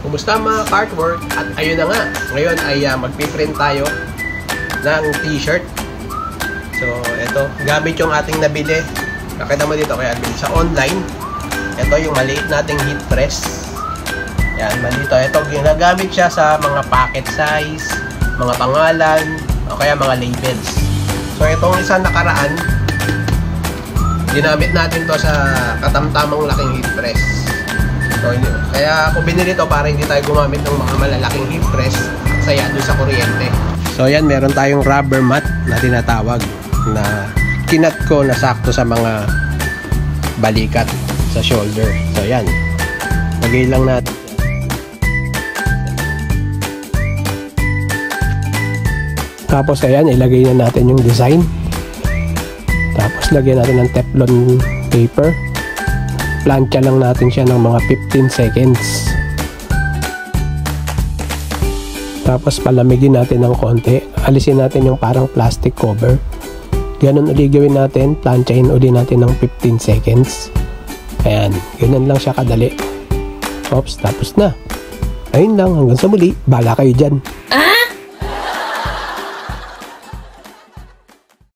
Kumusta mga Cartwork? At ayun na nga, ngayon ay magpiprint tayo ng t-shirt. So ito, gamit yung ating nabili. Nakita mo dito kaya sa online. Ito yung maliit nating heat press. Yan, malito. Ito, ginagamit siya sa mga packet size, mga pangalan, o kaya mga labels. So itong isang nakaraan, ginamit natin to sa katamtamang laking heat press. So, kaya ako binili to para hindi tayo gumamit ng mga malalaking heat press saya doon sa kuryente. So yan, meron tayong rubber mat na tinatawag na kinat ko na sakto sa mga balikat sa shoulder. So yan, lagay lang natin. Tapos ayan, ilagay na natin yung design. Tapos lagyan natin ng Teflon paper. Plancha lang natin siya ng mga 15 seconds. Tapos palamigin natin ng konti. Alisin natin yung parang plastic cover. Ganun uli gawin natin. Planchahin uli natin ng 15 seconds. Ayan. Ganun lang siya kadali. Oops, tapos na. Ayun lang. Hanggang sa muli. Bahala kayo dyan.